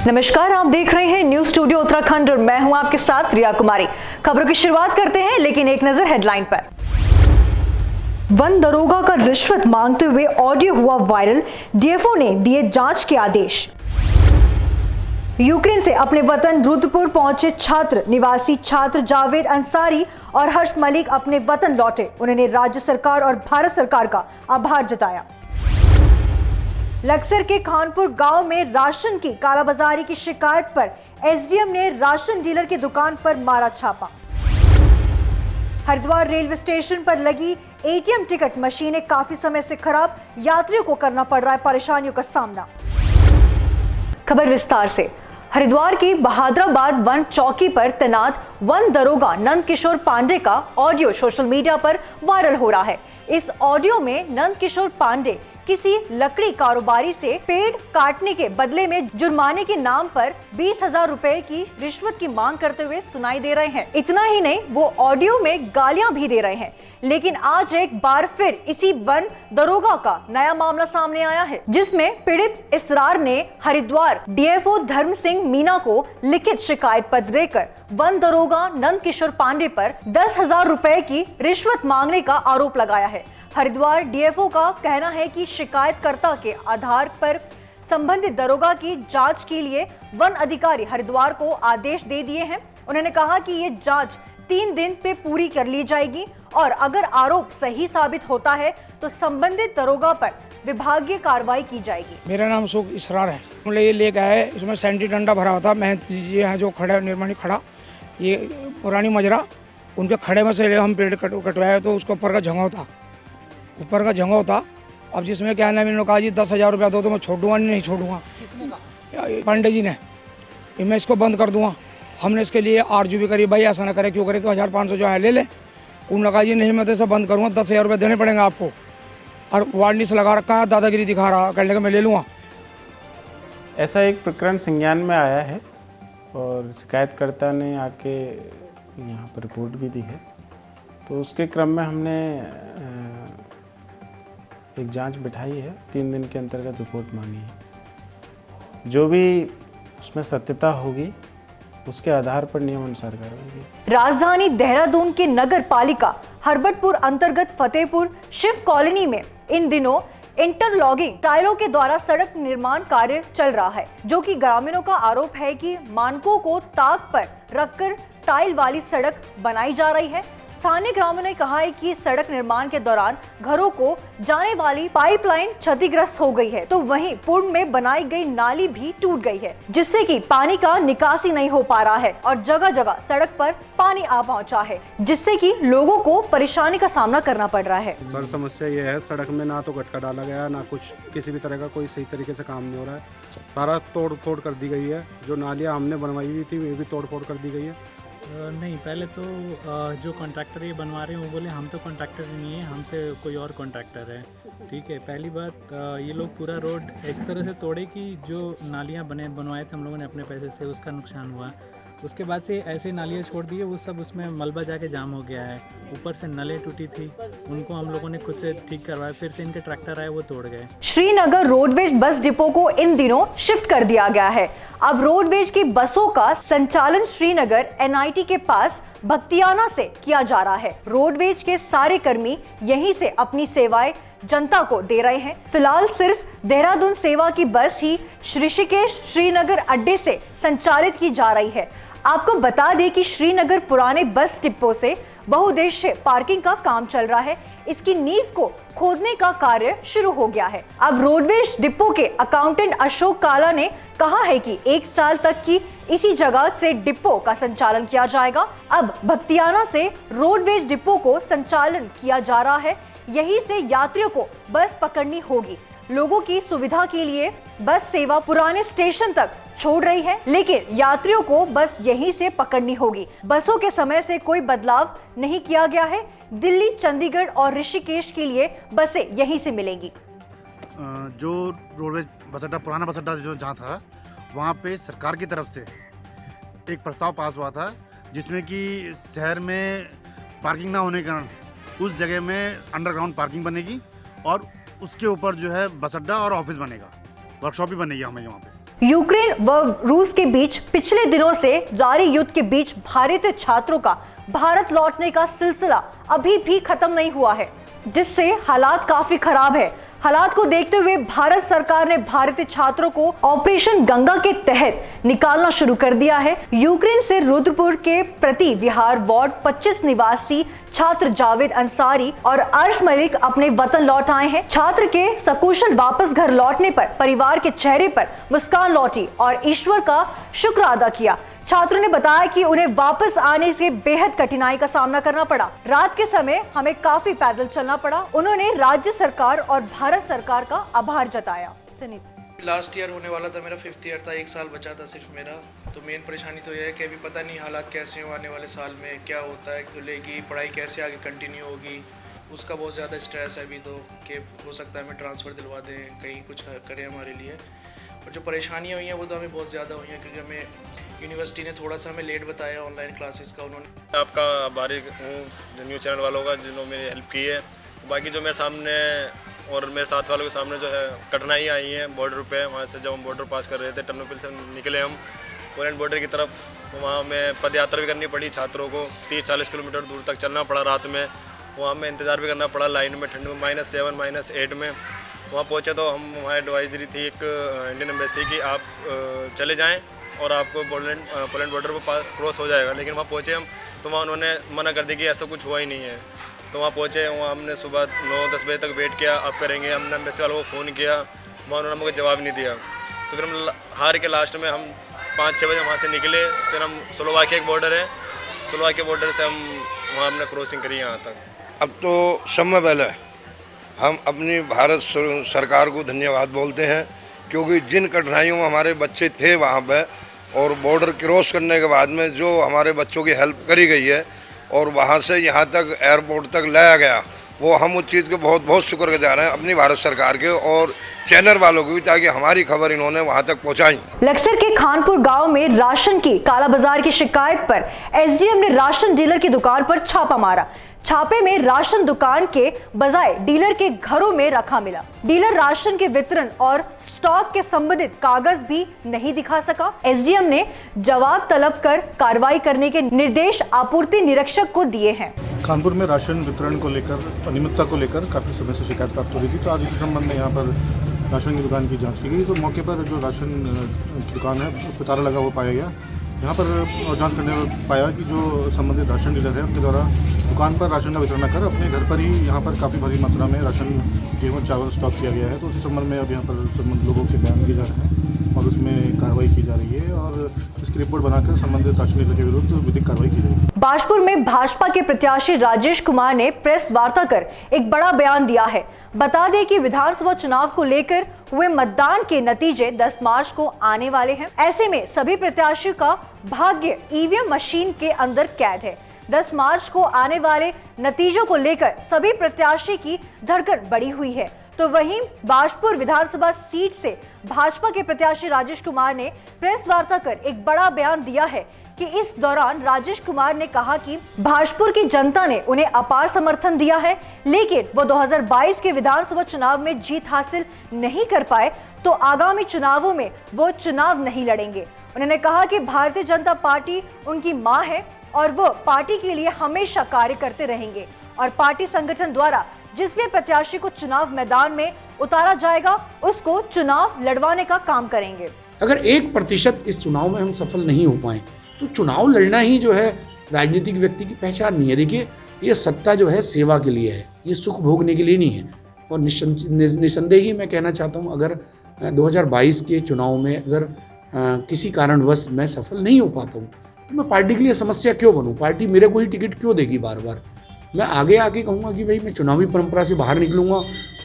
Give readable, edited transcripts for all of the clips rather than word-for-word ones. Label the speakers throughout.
Speaker 1: नमस्कार, आप देख रहे हैं न्यूज स्टूडियो उत्तराखंड और मैं हूं आपके साथ रिया कुमारी। खबरों की शुरुआत करते हैं, लेकिन एक नजर हेडलाइन पर। वन दरोगा का रिश्वत मांगते हुए ऑडियो हुआ वायरल, डीएफओ ने दिए जांच के आदेश। यूक्रेन से अपने वतन रुद्रपुर पहुंचे छात्र निवासी छात्र जावेद अंसारी और हर्ष मलिक अपने वतन लौटे। उन्होंने राज्य सरकार और भारत सरकार का आभार जताया। लक्सर के खानपुर गांव में राशन की कालाबाजारी की शिकायत पर एसडीएम ने राशन डीलर की दुकान पर मारा छापा। हरिद्वार रेलवे स्टेशन पर लगी एटीएम टिकट मशीनें काफी समय से खराब, यात्रियों को करना पड़ रहा है परेशानियों का सामना। खबर विस्तार से। हरिद्वार की बहादुराबाद वन चौकी पर तैनात वन दरोगा नंद किशोर पांडे का ऑडियो सोशल मीडिया पर वायरल हो रहा है। इस ऑडियो में नंद किशोर पांडे किसी लकड़ी कारोबारी से पेड़ काटने के बदले में जुर्माने के नाम पर 20,000 रुपए की रिश्वत की मांग करते हुए सुनाई दे रहे हैं। इतना ही नहीं, वो ऑडियो में गालियां भी दे रहे हैं। लेकिन आज एक बार फिर इसी वन दरोगा का नया मामला सामने आया है, जिसमें पीड़ित इसरार ने हरिद्वार डीएफओ धर्म सिंह मीना को लिखित शिकायत पत्र देकर वन दरोगा नंद किशोर पांडे पर 10,000 रुपए की रिश्वत मांगने का आरोप लगाया है। हरिद्वार डीएफओ का कहना है कि शिकायतकर्ता के आधार पर संबंधित दरोगा की जांच के लिए वन अधिकारी हरिद्वार को आदेश दे दिए हैं। उन्होंने कहा कि ये जांच 3 दिन पे पूरी कर ली जाएगी और अगर आरोप सही साबित होता है तो संबंधित दरोगा पर विभागीय कार्रवाई की जाएगी।
Speaker 2: मेरा नाम सुख इसरार है। मतलब ये लेके आए, इसमें सैंटी डंडा भरा था। महंत जी हैं जो खड़ा निर्माणी खड़ा, ये पुरानी मजरा, उनके खड़े में से हम पेड़ कटवाए तो उसके ऊपर का झंगो था। अब जिसमें क्या है, मैंने कहा जी 10,000 रुपया दो तो मैं छोड़ दूंगा, नहीं छोड़ूंगा। किसने कहा? पांडे जी ने। मैं इसको बंद कर दूंगा। हमने इसके लिए आरजू भी करी, भाई ऐसा ना करे, क्यों करे, तो 1,500 जो है ले ले। उन्होंने कहा जी नहीं, मैं तो इसे बंद करूँगा, 10,000 रुपये देने पड़ेंगे आपको। और वार्निश लगा रखा है, दादागिरी दिखा रहा, कहने का मैं ले लूँगा।
Speaker 3: ऐसा एक प्रकरण संज्ञान में आया है और शिकायतकर्ता ने आके यहाँ पर रिपोर्ट भी दी है। तो उसके क्रम में हमने एक जांच बिठाई है, 3 दिन के अंतर्गत रिपोर्ट मांगी है। जो भी उसमें सत्यता होगी उसके आधार पर नियम अनुसार कार्रवाई होगी।
Speaker 1: राजधानी देहरादून की नगर पालिका हरबटपुर अंतर्गत फतेहपुर शिव कॉलोनी में इन दिनों इंटरलॉकिंग टाइलों के द्वारा सड़क निर्माण कार्य चल रहा है, जो कि ग्रामीणों का आरोप है कि मानकों को ताक पर रखकर टाइल वाली सड़क बनाई जा रही है। स्थानीय ग्रामीणों ने कहा है कि सड़क निर्माण के दौरान घरों को जाने वाली पाइपलाइन क्षतिग्रस्त हो गई है, तो वहीं पूर्व में बनाई गई नाली भी टूट गई है, जिससे कि पानी का निकासी नहीं हो पा रहा है और जगह जगह सड़क पर पानी आ पहुंचा है, जिससे कि लोगों को परेशानी का सामना करना पड़ रहा है।
Speaker 4: सर, समस्या ये है, सड़क में ना तो गटका डाला गया, ना कुछ किसी भी तरह का कोई सही तरीके से काम नहीं हो रहा है। सारा तोड़ फोड़ कर दी गई है। जो नालियाँ हमने बनवाई हुई थी वे भी तोड़ फोड़ कर दी गई है।
Speaker 5: नहीं, पहले तो जो कॉन्ट्रैक्टर ये बनवा रहे हैं वो बोले हम तो कॉन्ट्रैक्टर नहीं है, हमसे कोई और कॉन्ट्रैक्टर है। ठीक है, पहली बात ये लोग पूरा रोड इस तरह से तोड़े कि जो नालियाँ बनवाए थे हम लोगों ने अपने पैसे से, उसका नुकसान हुआ। उसके बाद से ऐसे नालियाँ छोड़ दिए, वो सब उसमें मलबा जाके जाम हो गया है। ऊपर से नलें टूटी थी, उनको हम लोगों ने खुद से ठीक करवाया, फिर से इनके ट्रैक्टर आए वो तोड़ गए।
Speaker 1: श्रीनगर रोडवेज बस डिपो को इन दिनों शिफ्ट कर दिया गया है। अब रोडवेज की बसों का संचालन श्रीनगर एनआईटी के पास भक्तियाना से किया जा रहा है। रोडवेज के सारे कर्मी यहीं से अपनी सेवाएं जनता को दे रहे हैं। फिलहाल सिर्फ देहरादून सेवा की बस ही ऋषिकेश श्रीनगर अड्डे से संचालित की जा रही है। आपको बता दें कि श्रीनगर पुराने बस डिपो से बहुउद्देश्य पार्किंग का काम चल रहा है। इसकी नींव को खोदने का कार्य शुरू हो गया है। अब रोडवेज डिपो के अकाउंटेंट अशोक काला ने कहा है कि 1 साल तक की इसी जगह से डिपो का संचालन किया जाएगा। अब भक्तियाना से रोडवेज डिपो को संचालन किया जा रहा है। यहीं से यात्रियों को बस पकड़नी होगी। लोगों की सुविधा के लिए बस सेवा पुराने स्टेशन तक छोड़ रही है, लेकिन यात्रियों को बस यहीं से पकड़नी होगी। बसों के समय से कोई बदलाव नहीं किया गया है। दिल्ली, चंडीगढ़ और ऋषिकेश के लिए बसें यहीं से मिलेंगी।
Speaker 4: जो रोडवेज बस अड्डा, पुराना बस अड्डा जो जहाँ था, वहाँ पे सरकार की तरफ से एक प्रस्ताव पास हुआ था, जिसमें कि शहर में पार्किंग ना होने के कारण उस जगह में अंडरग्राउंड पार्किंग बनेगी और उसके ऊपर जो है बस अड्डा और ऑफिस बनेगा, वर्कशॉप भी बनेगी हमें यहाँ पे।
Speaker 1: यूक्रेन व रूस के बीच पिछले दिनों से जारी युद्ध के बीच भारतीय छात्रों का भारत लौटने का सिलसिला अभी भी खत्म नहीं हुआ है, जिससे हालात काफी खराब है। हालात को देखते हुए भारत सरकार ने भारतीय छात्रों को ऑपरेशन गंगा के तहत निकालना शुरू कर दिया है। यूक्रेन से रुद्रपुर के प्रति विहार वार्ड 25 निवासी छात्र जावेद अंसारी और अर्श मलिक अपने वतन लौट आए हैं। छात्र के सकुशल वापस घर लौटने पर परिवार के चेहरे पर मुस्कान लौटी और ईश्वर का शुक्र अदा किया। छात्रों ने बताया कि उन्हें वापस आने से बेहद कठिनाई का सामना करना पड़ा। रात के समय हमें काफी पैदल चलना पड़ा। उन्होंने राज्य सरकार और भारत सरकार का आभार जताया।
Speaker 6: लास्ट ईयर होने वाला था, मेरा 5th ईयर था, 1 साल बचा था सिर्फ मेरा। तो मेन परेशानी तो यह है कि अभी पता नहीं हालात कैसे हो, आने वाले साल में क्या होता है, खुलेगी पढ़ाई कैसे आगे कंटिन्यू होगी, उसका बहुत ज़्यादा स्ट्रेस है अभी तो, कि हो सकता है हमें ट्रांसफ़र दिलवा दें, कहीं कुछ करें हमारे लिए। और जो परेशानियाँ हुई हैं वो तो हमें बहुत ज़्यादा हुई हैं, क्योंकि हमें यूनिवर्सिटी ने थोड़ा सा हमें लेट बताया ऑनलाइन क्लासेस का। उन्होंने
Speaker 7: आपका आभारी हूँ न्यूज़ चैनल वालों का, जिन्होंने मेरी हेल्प की है। बाकी जो मेरे सामने और मेरे साथ वालों के सामने जो है कठिनाई आई है बॉर्डर पे, वहाँ से जब हम बॉर्डर पास कर रहे थे टर्नोपिल से निकले हम पोलैंड बॉर्डर की तरफ, तो वहाँ हमें पद यात्रा भी करनी पड़ी। छात्रों को 30-40 किलोमीटर दूर तक चलना पड़ा रात में, वहाँ में इंतज़ार भी करना पड़ा लाइन में, ठंड में -7 -8 में। वहाँ पहुँचे तो हम वहाँ एडवाइजरी थी एक इंडियन एम्बेसी की, आप चले जाएँ और आपको पोलैंड बॉर्डर पर क्रॉस हो जाएगा। लेकिन वहाँ पहुँचे हम तो वहाँ उन्होंने मना कर दिया कि ऐसा कुछ हुआ ही नहीं है। तो वहाँ पहुँचे, वहाँ हमने सुबह 9-10 बजे तक वेट किया, आप करेंगे। हमने एम्बेसी वालों को फ़ोन किया, वहाँ उन्होंने मुझे जवाब नहीं दिया। तो फिर हम हार के लास्ट में हम 5-6 बजे वहाँ से निकले। फिर हम स्लोवाकिया एक बॉर्डर है, स्लोवाकिया बॉर्डर से हम वहाँ हमने क्रॉसिंग करी यहाँ तक।
Speaker 8: अब तो समय पहले हम अपनी भारत सरकार को धन्यवाद बोलते हैं, क्योंकि जिन कठिनाइयों में हमारे बच्चे थे वहाँ पे और बॉर्डर क्रॉस करने के बाद में जो हमारे बच्चों की हेल्प करी गई है और वहाँ से यहाँ तक एयरपोर्ट तक लाया गया, वो हम उस चीज़ के बहुत बहुत शुक्रगुजार हैं अपनी भारत सरकार के और चैनल वालों को भी, ताकि हमारी खबर इन्होंने वहाँ तक पहुँचाई।
Speaker 1: लक्सर के खानपुर गांव में राशन की कालाबाजार की शिकायत पर एसडीएम ने राशन डीलर की दुकान पर छापा मारा। छापे में राशन दुकान के बजाय डीलर के घरों में रखा मिला। डीलर राशन के वितरण और स्टॉक के संबंधित कागज भी नहीं दिखा सका। एसडीएम ने जवाब तलब कर कार्रवाई करने के निर्देश आपूर्ति निरीक्षक को दिए हैं।
Speaker 4: कानपुर में राशन वितरण को लेकर अनियमितता को लेकर काफ़ी समय से शिकायत प्राप्त हो रही थी, तो आज इसी संबंध में यहाँ पर राशन की दुकान की जांच की गई। तो मौके पर जो राशन की दुकान है उस पर ताला लगा हुआ पाया गया। यहाँ पर जांच करने में पाया कि जो संबंधित राशन डीलर है उनके द्वारा दुकान पर राशन का वितरण न कर अपने घर पर ही यहाँ पर काफ़ी भारी मात्रा में राशन गेहूँ चावल स्टॉक किया गया है। तो उसी संबंध में अब यहाँ पर संबंधित लोगों के बयान दिए जा रहे हैं और उसमें कार्रवाई की जा रही है और इसकी रिपोर्ट बनाकर संबंधित राशन डीलर के विरुद्ध विधिक कार्रवाई की जाएगी।
Speaker 1: बाजपुर में भाजपा के प्रत्याशी राजेश कुमार ने प्रेस वार्ता कर एक बड़ा बयान दिया है। बता दें कि विधानसभा चुनाव को लेकर हुए मतदान के नतीजे 10 मार्च को आने वाले हैं। ऐसे में सभी प्रत्याशियों का भाग्य ईवीएम मशीन के अंदर कैद है। 10 मार्च को आने वाले नतीजों को लेकर सभी प्रत्याशी की धड़कन बढ़ी हुई है। तो वहीं बाजपुर विधानसभा सीट से भाजपा के प्रत्याशी राजेश कुमार ने प्रेस वार्ता कर एक बड़ा बयान दिया है कि इस दौरान राजेश कुमार ने कहा कि भाजपुर की जनता ने उन्हें अपार समर्थन दिया है, लेकिन वो 2022 के विधानसभा चुनाव में जीत हासिल नहीं कर पाए, तो आगामी चुनावों में वो चुनाव नहीं लड़ेंगे। उन्होंने कहा कि भारतीय जनता पार्टी उनकी मां है और वो पार्टी के लिए हमेशा कार्य करते रहेंगे और पार्टी संगठन द्वारा जिस भी प्रत्याशी को चुनाव मैदान में उतारा जाएगा उसको चुनाव लड़वाने का काम करेंगे।
Speaker 9: अगर 1% इस चुनाव में हम सफल नहीं हो पाए तो चुनाव लड़ना ही जो है राजनीतिक व्यक्ति की पहचान नहीं है। देखिए, ये सत्ता जो है सेवा के लिए है, ये सुख भोगने के लिए नहीं है। और निसंदेह ही मैं कहना चाहता हूँ, अगर 2022 के चुनाव में अगर किसी कारणवश मैं सफल नहीं हो पाता हूँ तो मैं पार्टी के लिए समस्या क्यों बनूँ? पार्टी मेरे को ही टिकट क्यों देगी बार बार? मैं आगे आके कहूँगा कि भाई मैं चुनावी परंपरा से बाहर निकलूँगा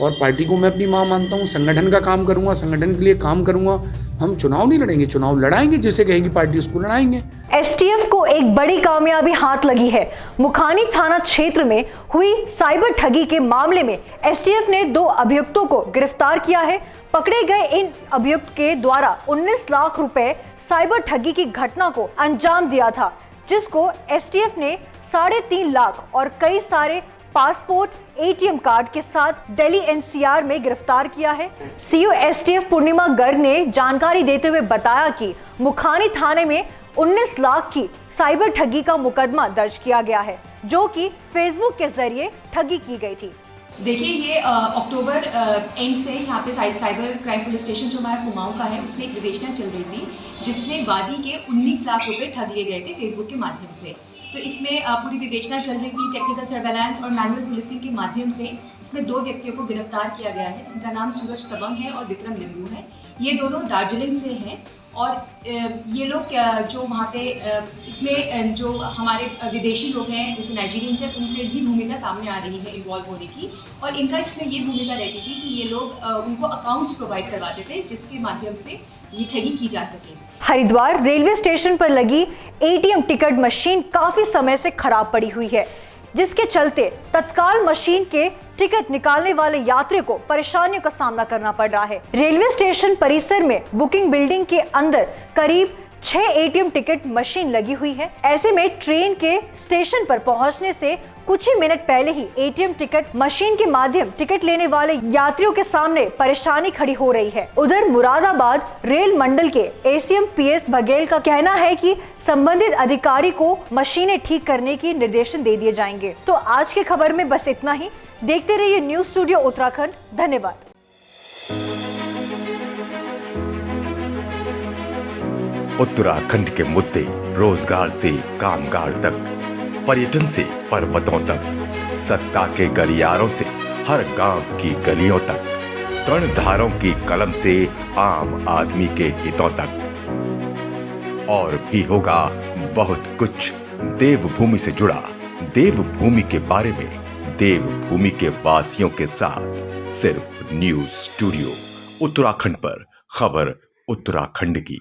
Speaker 9: और पार्टी को मैं अपनी माँ मानता हूँ, संगठन का काम करूँगा, संगठन के लिए काम करूँगा। हम चुनाव नहीं लड़ेंगे, चुनाव लड़ाएंगे, जिसे कहेगी पार्टी उसको लड़ाएंगे।
Speaker 1: एसटीएफ को एक बड़ी कामयाबी हाथ लगी है। मुखानी थाना क्षेत्र में हुई साइबर ठगी के मामले में एसटीएफ ने 2 अभियुक्तों को गिरफ्तार किया है। पकड़े गए इन अभियुक्त के द्वारा 19 लाख रुपए साइबर ठगी की घटना को अंजाम दिया था, जिसको एसटीएफ ने 3.5 लाख और कई सारे पासपोर्ट, ATM कार्ड के साथ दिल्ली NCR में गिरफ्तार किया है। CO STF पूर्णिमा गर्ग ने जानकारी देते हुए बताया कि मुखानी थाने में 19 लाख की साइबर ठगी का मुकदमा दर्ज किया गया है, जो कि फेसबुक के जरिए ठगी की गई थी।
Speaker 10: देखिए, ये अक्टूबर एंड से यहाँ पे साइबर क्राइम पुलिस स्टेशन जो हमारा कुमाऊं का है, उसमें एक विवेचना चल रही थी जिसमें वादी के 19 लाख रुपए ठग लिए गए थे फेसबुक के माध्यम से। तो इसमें पूरी विवेचना चल रही थी। टेक्निकल सर्वेलेंस और मैनुअल पुलिसिंग के माध्यम से इसमें 2 व्यक्तियों को गिरफ्तार किया गया है, जिनका नाम सूरज तबंग है और विक्रम लिंबू है। ये दोनों दार्जिलिंग से हैं और ये लोग जो वहाँ पे इसमें जो हमारे विदेशी लोग हैं जैसे नाइजीरियंस हैं, उनकी भी भूमिका सामने आ रही है इन्वॉल्व होने की। और इनका इसमें ये भूमिका रहती थी कि ये लोग उनको अकाउंट्स प्रोवाइड करवाते थे जिसके माध्यम से ये ठगी की जा सके।
Speaker 1: हरिद्वार रेलवे स्टेशन पर लगी ATM टिकट मशीन काफी समय से खराब पड़ी हुई है, जिसके चलते तत्काल मशीन के टिकट निकालने वाले यात्री को परेशानियों का सामना करना पड़ रहा है। रेलवे स्टेशन परिसर में बुकिंग बिल्डिंग के अंदर करीब 6 ATM टिकट मशीन लगी हुई है। ऐसे में ट्रेन के स्टेशन पर पहुंचने से कुछ ही मिनट पहले ही ATM टिकट मशीन के माध्यम टिकट लेने वाले यात्रियों के सामने परेशानी खड़ी हो रही है। उधर मुरादाबाद रेल मंडल के ACM PS बघेल का कहना है कि संबंधित अधिकारी को मशीनें ठीक करने की निर्देशन दे दिए जाएंगे। तो आज की खबर में बस इतना ही। देखते रहिए न्यूज स्टूडियो उत्तराखंड। धन्यवाद।
Speaker 11: उत्तराखंड के मुद्दे रोजगार से कामगार तक, पर्यटन से पर्वतों तक, सत्ता के गलियारों से हर गांव की गलियों तक, कर्णधारों की कलम से आम आदमी के हितों तक। और भी होगा बहुत कुछ देवभूमि से जुड़ा, देवभूमि के बारे में, देवभूमि के वासियों के साथ, सिर्फ न्यूज स्टूडियो उत्तराखंड पर। खबर उत्तराखंड की।